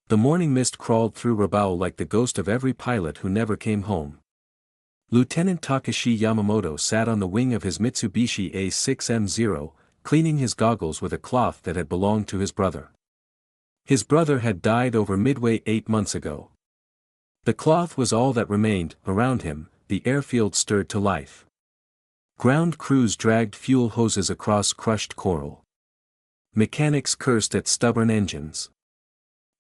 The morning mist crawled through Rabaul like the ghost of every pilot who never came home. Lieutenant Takashi Yamamoto sat on the wing of his Mitsubishi A6M0, cleaning his goggles with a cloth that had belonged to his brother. His brother had died over Midway 8 months ago. The cloth was all that remained. Around him, the airfield stirred to life. Ground crews dragged fuel hoses across crushed coral. Mechanics cursed at stubborn engines.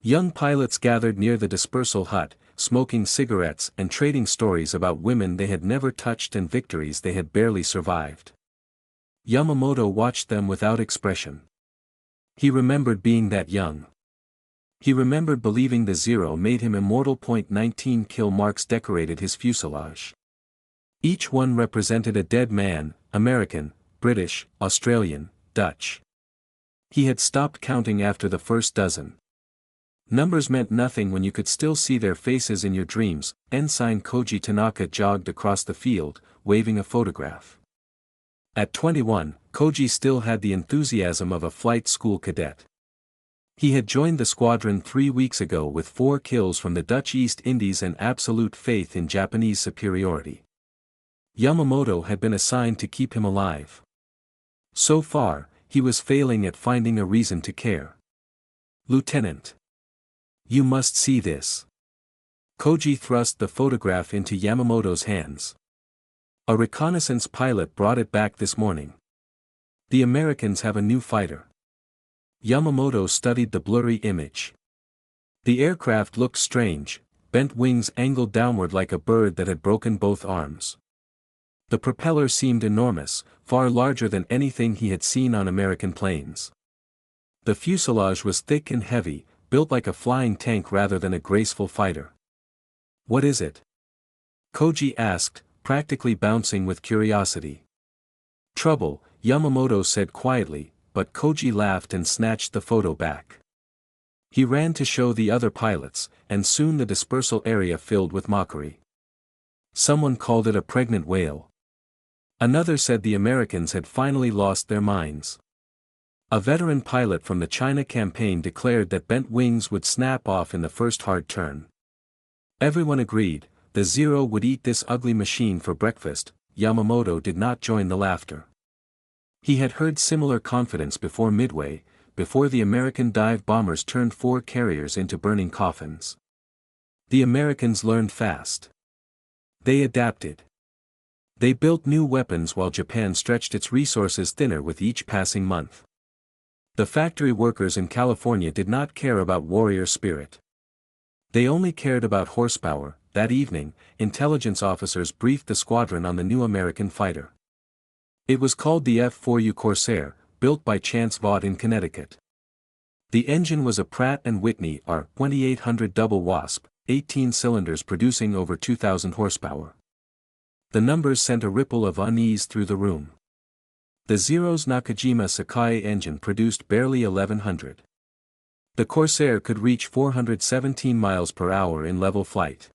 Young pilots gathered near the dispersal hut, smoking cigarettes and trading stories about women they had never touched and victories they had barely survived. Yamamoto watched them without expression. He remembered being that young. He remembered believing the zero made him immortal. 19 kill marks decorated his fuselage. Each one represented a dead man, American, British, Australian, Dutch. He had stopped counting after the first dozen. Numbers meant nothing when you could still see their faces in your dreams. Ensign Koji Tanaka jogged across the field, waving a photograph. At 21, Koji still had the enthusiasm of a flight school cadet. He had joined the squadron 3 weeks ago with 4 kills from the Dutch East Indies and absolute faith in Japanese superiority. Yamamoto had been assigned to keep him alive. So far, he was failing at finding a reason to care. "Lieutenant. You must see this." Koji thrust the photograph into Yamamoto's hands. "A reconnaissance pilot brought it back this morning. The Americans have a new fighter." Yamamoto studied the blurry image. The aircraft looked strange, bent wings angled downward like a bird that had broken both arms. The propeller seemed enormous, far larger than anything he had seen on American planes. The fuselage was thick and heavy, built like a flying tank rather than a graceful fighter. "What is it?" Koji asked, practically bouncing with curiosity. "Trouble," Yamamoto said quietly, but Koji laughed and snatched the photo back. He ran to show the other pilots, and soon the dispersal area filled with mockery. Someone called it a pregnant whale. Another said the Americans had finally lost their minds. A veteran pilot from the China campaign declared that bent wings would snap off in the first hard turn. Everyone agreed, the Zero would eat this ugly machine for breakfast. Yamamoto did not join the laughter. He had heard similar confidence before Midway, before the American dive bombers turned 4 carriers into burning coffins. The Americans learned fast. They adapted. They built new weapons while Japan stretched its resources thinner with each passing month. The factory workers in California did not care about warrior spirit. They only cared about horsepower. That evening, intelligence officers briefed the squadron on the new American fighter. It was called the F-4U Corsair, built by Chance Vaught in Connecticut. The engine was a Pratt Whitney R-2800 double Wasp, 18 cylinders producing over 2,000 horsepower. The numbers sent a ripple of unease through the room. The Zero's Nakajima Sakai engine produced barely 1,100. The Corsair could reach 417 miles per hour in level flight.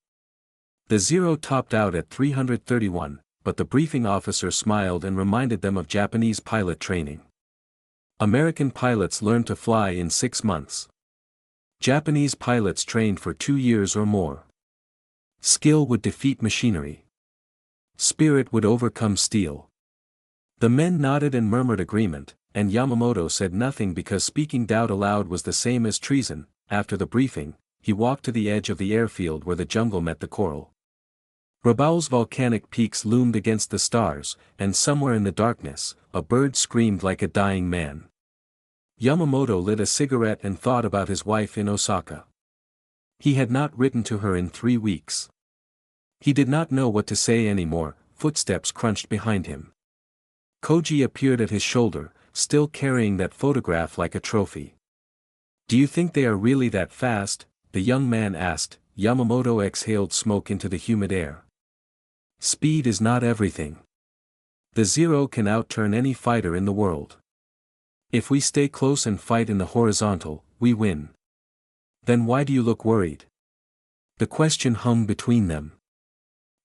The Zero topped out at 331, but the briefing officer smiled and reminded them of Japanese pilot training. American pilots learned to fly in 6 months. Japanese pilots trained for 2 years or more. Skill would defeat machinery. Spirit would overcome steel. The men nodded and murmured agreement, and Yamamoto said nothing because speaking doubt aloud was the same as treason. After the briefing, he walked to the edge of the airfield where the jungle met the coral. Rabaul's volcanic peaks loomed against the stars, and somewhere in the darkness, a bird screamed like a dying man. Yamamoto lit a cigarette and thought about his wife in Osaka. He had not written to her in 3 weeks. He did not know what to say anymore. Footsteps crunched behind him. Koji appeared at his shoulder, still carrying that photograph like a trophy. "Do you think they are really that fast?" the young man asked. Yamamoto exhaled smoke into the humid air. "Speed is not everything. The Zero can outturn any fighter in the world. If we stay close and fight in the horizontal, we win." "Then why do you look worried?" The question hung between them.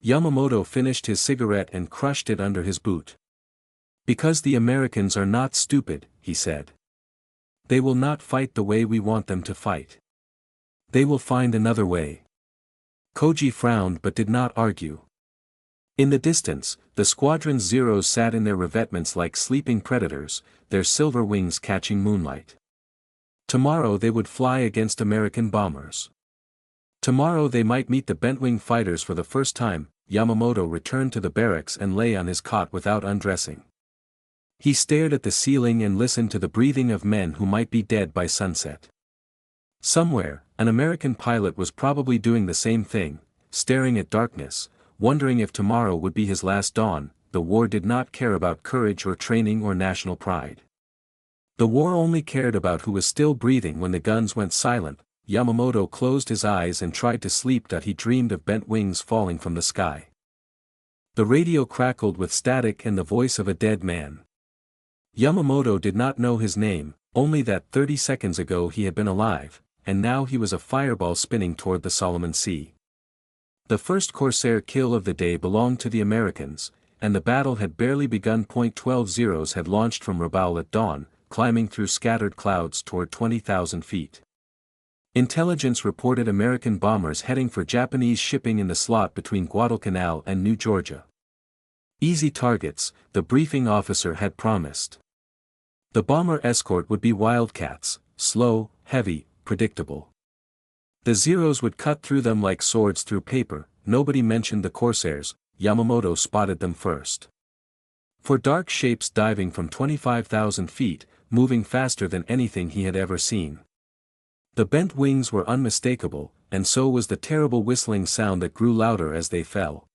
Yamamoto finished his cigarette and crushed it under his boot. "Because the Americans are not stupid," he said. "They will not fight the way we want them to fight. They will find another way. Koji frowned but did not argue. In the distance, the squadron's Zeros sat in their revetments like sleeping predators, their silver wings catching moonlight. Tomorrow they would fly against American bombers. Tomorrow they might meet the bent-wing fighters for the first time. Yamamoto returned to the barracks and lay on his cot without undressing. He stared at the ceiling and listened to the breathing of men who might be dead by sunset. Somewhere, an American pilot was probably doing the same thing, staring at darkness, wondering if tomorrow would be his last dawn. The war did not care about courage or training or national pride. The war only cared about who was still breathing when the guns went silent. Yamamoto closed his eyes and tried to sleep. He dreamed of bent wings falling from the sky. The radio crackled with static and the voice of a dead man. Yamamoto did not know his name, only that 30 seconds ago he had been alive, and now he was a fireball spinning toward the Solomon Sea. The first Corsair kill of the day belonged to the Americans, and the battle had barely begun. 12 Zeros had launched from Rabaul at dawn, climbing through scattered clouds toward 20,000 feet. Intelligence reported American bombers heading for Japanese shipping in the slot between Guadalcanal and New Georgia. Easy targets, the briefing officer had promised. The bomber escort would be Wildcats, slow, heavy, predictable. The Zeros would cut through them like swords through paper. Nobody mentioned the Corsairs. Yamamoto spotted them first. For dark shapes diving from 25,000 feet, moving faster than anything he had ever seen. The bent wings were unmistakable, and so was the terrible whistling sound that grew louder as they fell.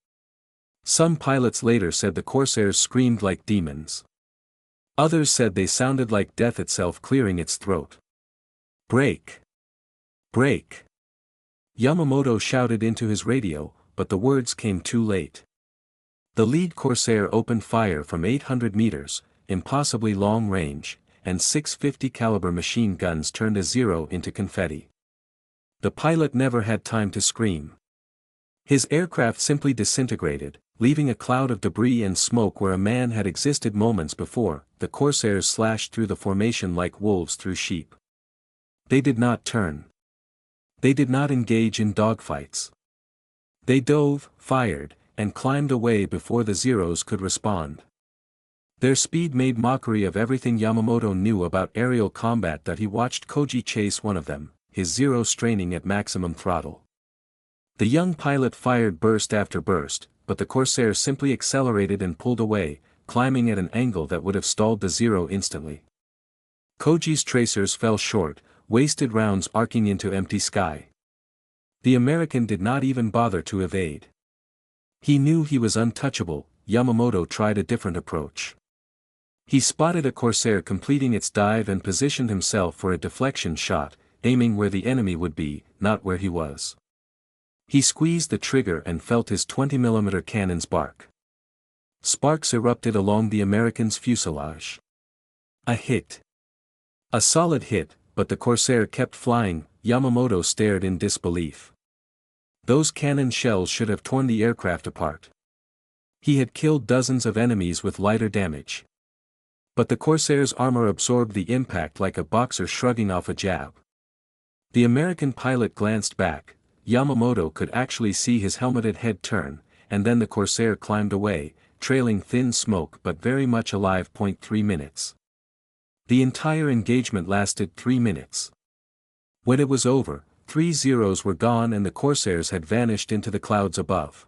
Some pilots later said the Corsairs screamed like demons. Others said they sounded like death itself clearing its throat. "Break! Break!" Yamamoto shouted into his radio, but the words came too late. The lead Corsair opened fire from 800 meters, impossibly long range, and 650 caliber machine guns turned a Zero into confetti. The pilot never had time to scream. His aircraft simply disintegrated, leaving a cloud of debris and smoke where a man had existed moments before. The Corsairs slashed through the formation like wolves through sheep. They did not turn. They did not engage in dogfights. They dove, fired, and climbed away before the Zeros could respond. Their speed made mockery of everything Yamamoto knew about aerial combat. He watched Koji chase one of them, his Zero straining at maximum throttle. The young pilot fired burst after burst, but the Corsair simply accelerated and pulled away, climbing at an angle that would have stalled the Zero instantly. Koji's tracers fell short, wasted rounds arcing into empty sky. The American did not even bother to evade. He knew he was untouchable. Yamamoto tried a different approach. He spotted a Corsair completing its dive and positioned himself for a deflection shot, aiming where the enemy would be, not where he was. He squeezed the trigger and felt his 20mm cannons bark. Sparks erupted along the American's fuselage. A hit. A solid hit, but the Corsair kept flying. Yamamoto stared in disbelief. Those cannon shells should have torn the aircraft apart. He had killed dozens of enemies with lighter damage. But the Corsair's armor absorbed the impact like a boxer shrugging off a jab. The American pilot glanced back. Yamamoto could actually see his helmeted head turn, and then the Corsair climbed away, trailing thin smoke but very much alive. 3 minutes. The entire engagement lasted 3 minutes. When it was over, 3 Zeros were gone and the Corsairs had vanished into the clouds above.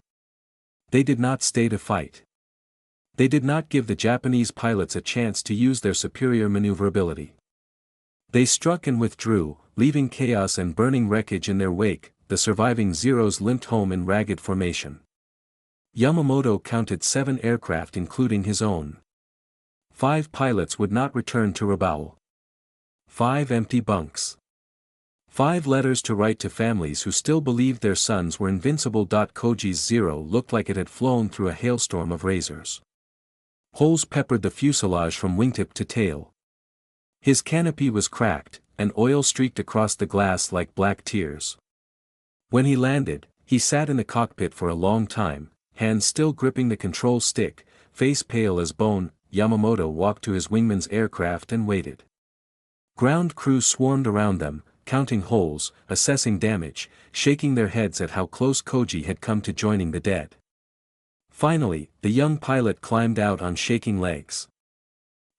They did not stay to fight. They did not give the Japanese pilots a chance to use their superior maneuverability. They struck and withdrew, leaving chaos and burning wreckage in their wake. The surviving Zeros limped home in ragged formation. Yamamoto counted 7 aircraft including his own. 5 pilots would not return to Rabaul. 5 empty bunks. 5 letters to write to families who still believed their sons were invincible. Koji's Zero looked like it had flown through a hailstorm of razors. Holes peppered the fuselage from wingtip to tail. His canopy was cracked, and oil streaked across the glass like black tears. When he landed, he sat in the cockpit for a long time, hands still gripping the control stick, face pale as bone. Yamamoto walked to his wingman's aircraft and waited. Ground crew swarmed around them, counting holes, assessing damage, shaking their heads at how close Koji had come to joining the dead. Finally, the young pilot climbed out on shaking legs.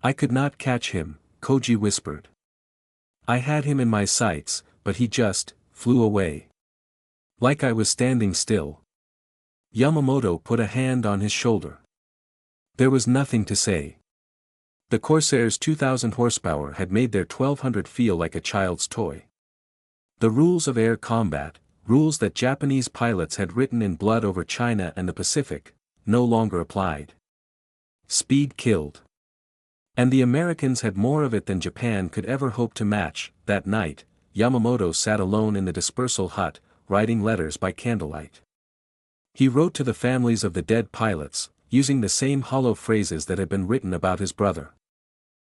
"I could not catch him," Koji whispered. "I had him in my sights, but he just flew away. Like I was standing still." Yamamoto put a hand on his shoulder. There was nothing to say. The Corsair's 2,000 horsepower had made their 1,200 feel like a child's toy. The rules of air combat, rules that Japanese pilots had written in blood over China and the Pacific, no longer applied. Speed killed. And the Americans had more of it than Japan could ever hope to match. That night, Yamamoto sat alone in the dispersal hut, writing letters by candlelight. He wrote to the families of the dead pilots, using the same hollow phrases that had been written about his brother.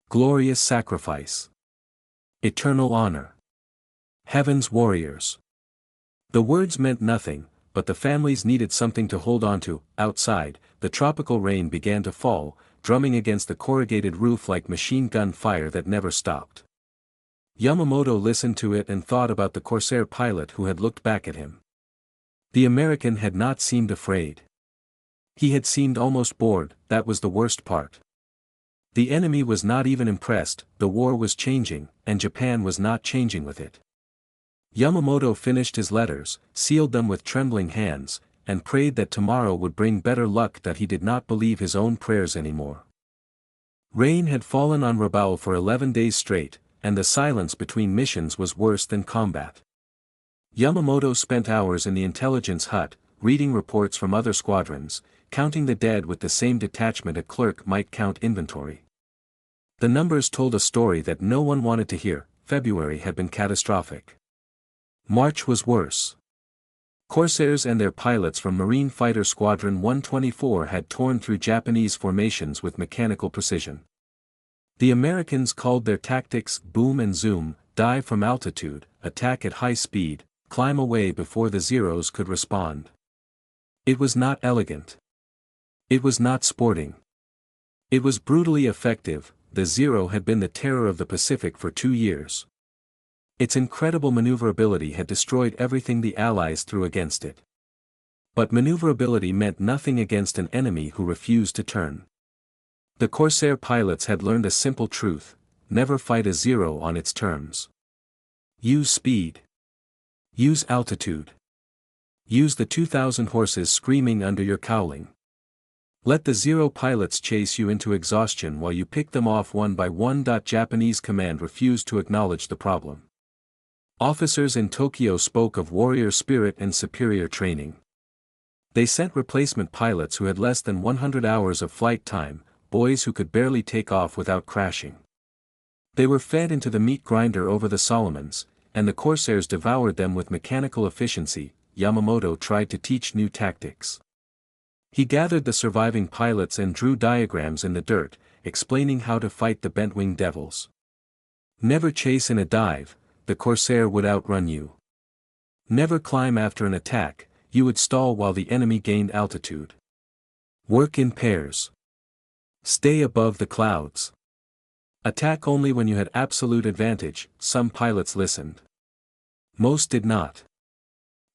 Glorious sacrifice. Eternal honor. Heaven's warriors. The words meant nothing, but the families needed something to hold on to. Outside, the tropical rain began to fall, drumming against the corrugated roof like machine gun fire that never stopped. Yamamoto listened to it and thought about the Corsair pilot who had looked back at him. The American had not seemed afraid. He had seemed almost bored. That was the worst part. The enemy was not even impressed. The war was changing, and Japan was not changing with it. Yamamoto finished his letters, sealed them with trembling hands, and prayed that tomorrow would bring better luck. That he did not believe his own prayers anymore. Rain had fallen on Rabaul for 11 days straight, and the silence between missions was worse than combat. Yamamoto spent hours in the intelligence hut, reading reports from other squadrons, counting the dead with the same detachment a clerk might count inventory. The numbers told a story that no one wanted to hear. February had been catastrophic. March was worse. Corsairs and their pilots from Marine Fighter Squadron 124 had torn through Japanese formations with mechanical precision. The Americans called their tactics boom and zoom, dive from altitude, attack at high speed, climb away before the Zeros could respond. It was not elegant. It was not sporting. It was brutally effective. The Zero had been the terror of the Pacific for 2 years. Its incredible maneuverability had destroyed everything the Allies threw against it. But maneuverability meant nothing against an enemy who refused to turn. The Corsair pilots had learned a simple truth: never fight a Zero on its terms. Use speed. Use altitude. Use the 2,000 horses screaming under your cowling. Let the Zero pilots chase you into exhaustion while you pick them off one by one. Japanese command refused to acknowledge the problem. Officers in Tokyo spoke of warrior spirit and superior training. They sent replacement pilots who had less than 100 hours of flight time, boys who could barely take off without crashing. They were fed into the meat grinder over the Solomons, and the Corsairs devoured them with mechanical efficiency. Yamamoto tried to teach new tactics. He gathered the surviving pilots and drew diagrams in the dirt, explaining how to fight the bent-wing devils. Never chase in a dive, the Corsair would outrun you. Never climb after an attack, you would stall while the enemy gained altitude. Work in pairs. Stay above the clouds. Attack only when you had absolute advantage. Some pilots listened. Most did not.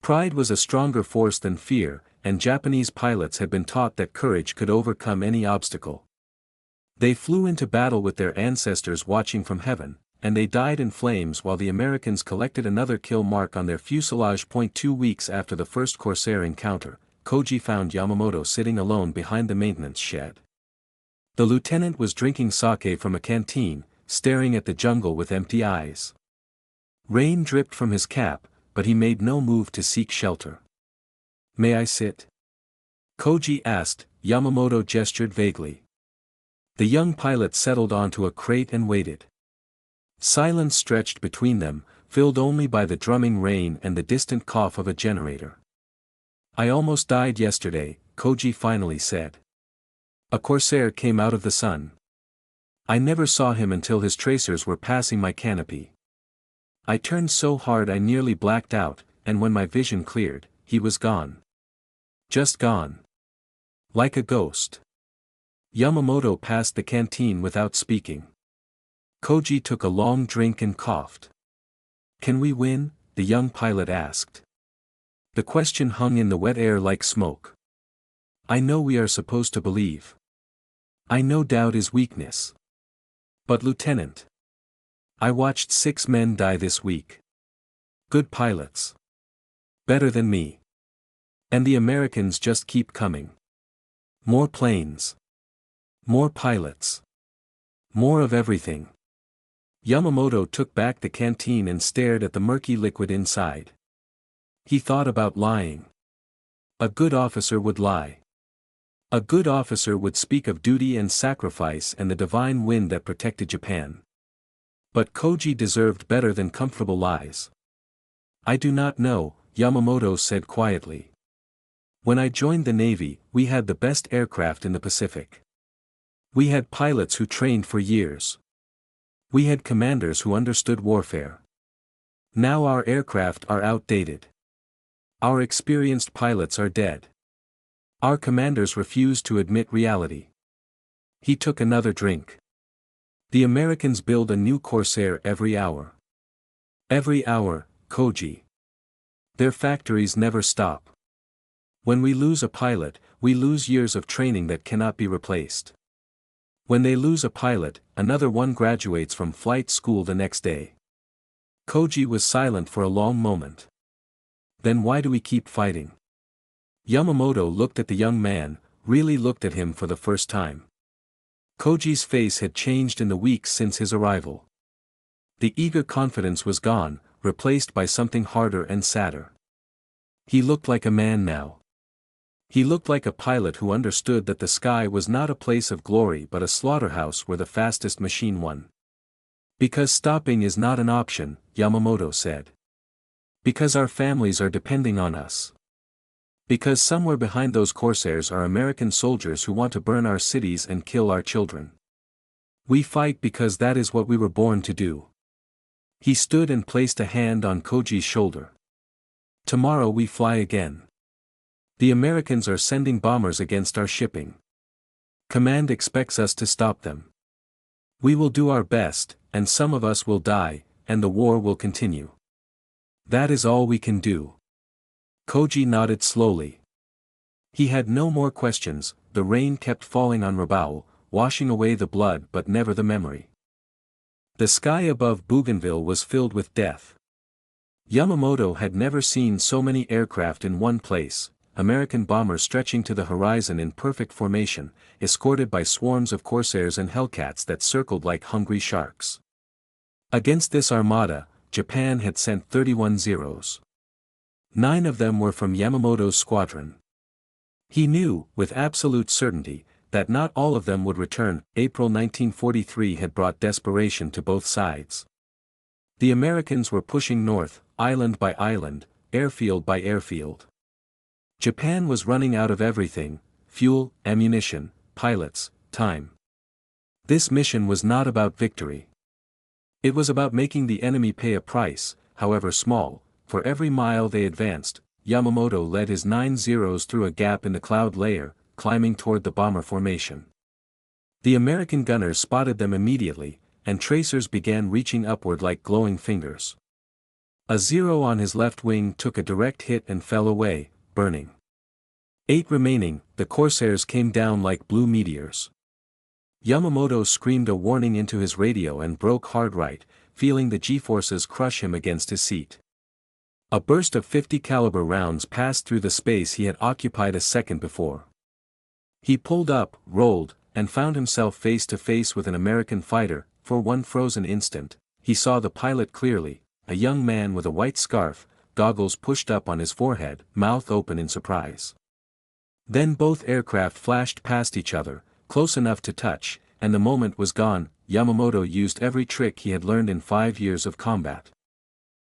Pride was a stronger force than fear, and Japanese pilots had been taught that courage could overcome any obstacle. They flew into battle with their ancestors watching from heaven, and they died in flames while the Americans collected another kill mark on their fuselage. 2 weeks after the first Corsair encounter, Koji found Yamamoto sitting alone behind the maintenance shed. The lieutenant was drinking sake from a canteen, staring at the jungle with empty eyes. Rain dripped from his cap, but he made no move to seek shelter. "May I sit?" Koji asked. Yamamoto gestured vaguely. The young pilot settled onto a crate and waited. Silence stretched between them, filled only by the drumming rain and the distant cough of a generator. "I almost died yesterday," Koji finally said. "A Corsair came out of the sun. I never saw him until his tracers were passing my canopy. I turned so hard I nearly blacked out, and when my vision cleared, he was gone. Just gone. Like a ghost." Yamamoto passed the canteen without speaking. Koji took a long drink and coughed. Can we win? The young pilot asked. The question hung in the wet air like smoke. I know we are supposed to believe. I know doubt is weakness. But Lieutenant, I watched 6 men die this week. Good pilots. Better than me. And the Americans just keep coming. More planes. More pilots. More of everything. Yamamoto took back the canteen and stared at the murky liquid inside. He thought about lying. A good officer would lie. A good officer would speak of duty and sacrifice and the divine wind that protected Japan. But Koji deserved better than comfortable lies. I do not know, Yamamoto said quietly. When I joined the Navy, we had the best aircraft in the Pacific. We had pilots who trained for years. We had commanders who understood warfare. Now our aircraft are outdated. Our experienced pilots are dead. Our commanders refuse to admit reality. He took another drink. The Americans build a new Corsair every hour. Every hour, Koji. Their factories never stop. When we lose a pilot, we lose years of training that cannot be replaced. When they lose a pilot, another one graduates from flight school the next day. Koji was silent for a long moment. Then why do we keep fighting? Yamamoto looked at the young man, really looked at him for the first time. Koji's face had changed in the weeks since his arrival. The eager confidence was gone, replaced by something harder and sadder. He looked like a man now. He looked like a pilot who understood that the sky was not a place of glory but a slaughterhouse where the fastest machine won. Because stopping is not an option, Yamamoto said. Because our families are depending on us. Because somewhere behind those Corsairs are American soldiers who want to burn our cities and kill our children. We fight because that is what we were born to do. He stood and placed a hand on Koji's shoulder. Tomorrow we fly again. The Americans are sending bombers against our shipping. Command expects us to stop them. We will do our best, and some of us will die, and the war will continue. That is all we can do. Koji nodded slowly. He had no more questions. The rain kept falling on Rabaul, washing away the blood but never the memory. The sky above Bougainville was filled with death. Yamamoto had never seen so many aircraft in one place, American bombers stretching to the horizon in perfect formation, escorted by swarms of Corsairs and Hellcats that circled like hungry sharks. Against this armada, Japan had sent 31 Zeros. 9 of them were from Yamamoto's squadron. He knew, with absolute certainty, that not all of them would return. April 1943 had brought desperation to both sides. The Americans were pushing north, island by island, airfield by airfield. Japan was running out of everything: fuel, ammunition, pilots, time. This mission was not about victory. It was about making the enemy pay a price, however small. For every mile they advanced, Yamamoto led his 9 Zeros through a gap in the cloud layer, climbing toward the bomber formation. The American gunners spotted them immediately, and tracers began reaching upward like glowing fingers. A Zero on his left wing took a direct hit and fell away, burning. 8 remaining, the Corsairs came down like blue meteors. Yamamoto screamed a warning into his radio and broke hard right, feeling the G-forces crush him against his seat. A burst of 50 caliber rounds passed through the space he had occupied a second before. He pulled up, rolled, and found himself face to face with an American fighter. For one frozen instant, he saw the pilot clearly, a young man with a white scarf, goggles pushed up on his forehead, mouth open in surprise. Then both aircraft flashed past each other, close enough to touch, and the moment was gone. Yamamoto used every trick he had learned in 5 years of combat.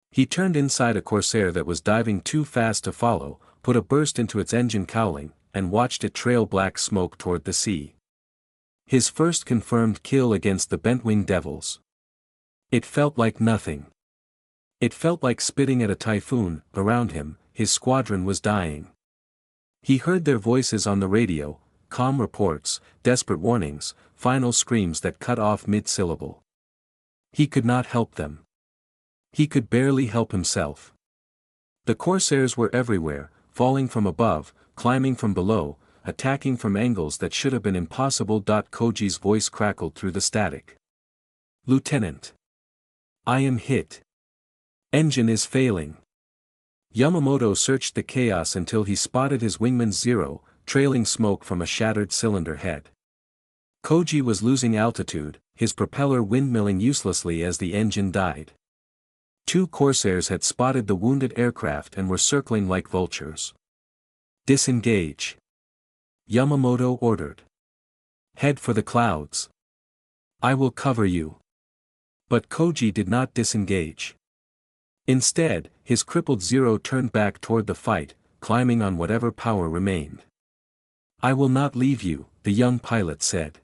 He turned inside a Corsair that was diving too fast to follow, put a burst into its engine cowling, and watched it trail black smoke toward the sea. His first confirmed kill against the Bentwing Devils. It felt like nothing. It felt like spitting at a typhoon. Around him, his squadron was dying. He heard their voices on the radio, calm reports, desperate warnings, final screams that cut off mid-syllable. He could not help them. He could barely help himself. The Corsairs were everywhere, falling from above, climbing from below, attacking from angles that should have been impossible. Koji's voice crackled through the static. Lieutenant. I am hit. Engine is failing. Yamamoto searched the chaos until he spotted his wingman's Zero, trailing smoke from a shattered cylinder head. Koji was losing altitude, his propeller windmilling uselessly as the engine died. Two Corsairs had spotted the wounded aircraft and were circling like vultures. Disengage. Yamamoto ordered. Head for the clouds. I will cover you. But Koji did not disengage. Instead, his crippled Zero turned back toward the fight, climbing on whatever power remained. I will not leave you, the young pilot said.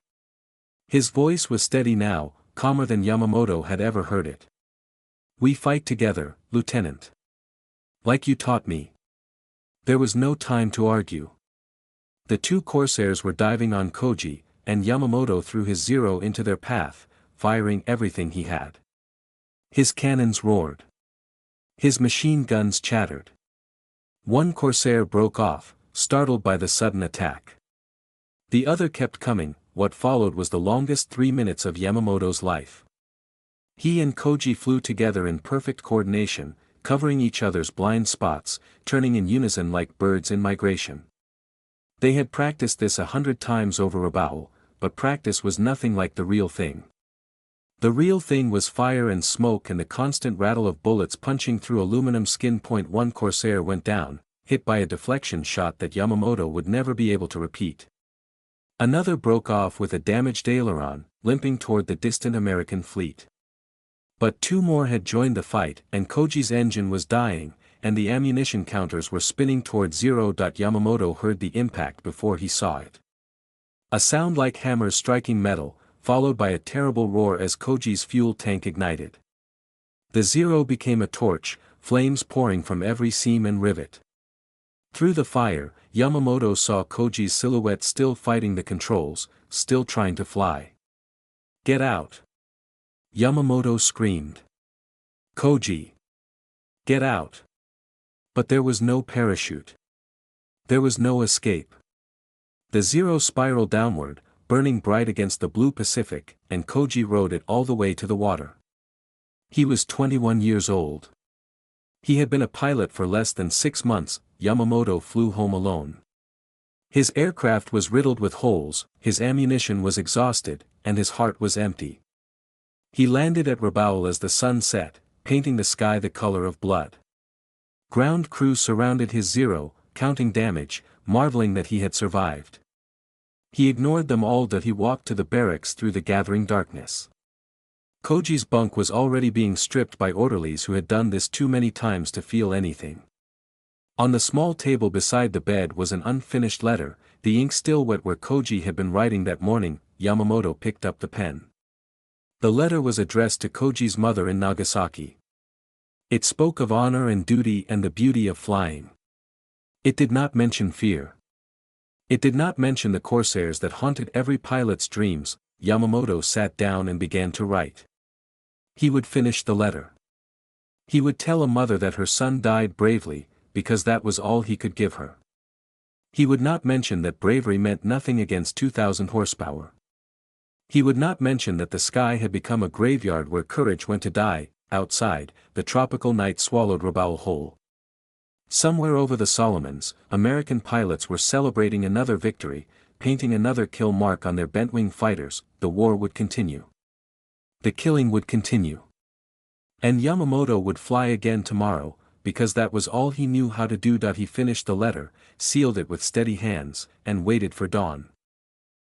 His voice was steady now, calmer than Yamamoto had ever heard it. We fight together, Lieutenant. Like you taught me. There was no time to argue. The two Corsairs were diving on Koji, and Yamamoto threw his Zero into their path, firing everything he had. His cannons roared. His machine guns chattered. One Corsair broke off, startled by the sudden attack. The other kept coming. What followed was the longest 3 minutes of Yamamoto's life. He and Koji flew together in perfect coordination, covering each other's blind spots, turning in unison like birds in migration. They had practiced this 100 times over Rabaul, but practice was nothing like the real thing. The real thing was fire and smoke and the constant rattle of bullets punching through aluminum skin. One Corsair went down, hit by a deflection shot that Yamamoto would never be able to repeat. Another broke off with a damaged aileron, limping toward the distant American fleet. But two more had joined the fight, and Koji's engine was dying, and the ammunition counters were spinning toward zero. Yamamoto heard the impact before he saw it. A sound like hammers striking metal, followed by a terrible roar as Koji's fuel tank ignited. The Zero became a torch, flames pouring from every seam and rivet. Through the fire, Yamamoto saw Koji's silhouette still fighting the controls, still trying to fly. Get out! Yamamoto screamed. Koji! Get out! But there was no parachute. There was no escape. The Zero spiraled downward, burning bright against the blue Pacific, and Koji rode it all the way to the water. He was 21 years old. He had been a pilot for less than 6 months. Yamamoto flew home alone. His aircraft was riddled with holes, his ammunition was exhausted, and his heart was empty. He landed at Rabaul as the sun set, painting the sky the color of blood. Ground crew surrounded his Zero, counting damage, marveling that he had survived. He ignored them all. He walked to the barracks through the gathering darkness. Koji's bunk was already being stripped by orderlies who had done this too many times to feel anything. On the small table beside the bed was an unfinished letter, the ink still wet where Koji had been writing that morning. Yamamoto picked up the pen. The letter was addressed to Koji's mother in Nagasaki. It spoke of honor and duty and the beauty of flying. It did not mention fear. It did not mention the Corsairs that haunted every pilot's dreams. Yamamoto sat down and began to write. He would finish the letter. He would tell a mother that her son died bravely, because that was all he could give her. He would not mention that bravery meant nothing against 2,000 horsepower. He would not mention that the sky had become a graveyard where courage went to die. Outside, the tropical night swallowed Rabaul whole. Somewhere over the Solomons, American pilots were celebrating another victory, painting another kill mark on their bent-wing fighters. The war would continue. The killing would continue. And Yamamoto would fly again tomorrow, because that was all he knew how to do. He finished the letter, sealed it with steady hands, and waited for dawn.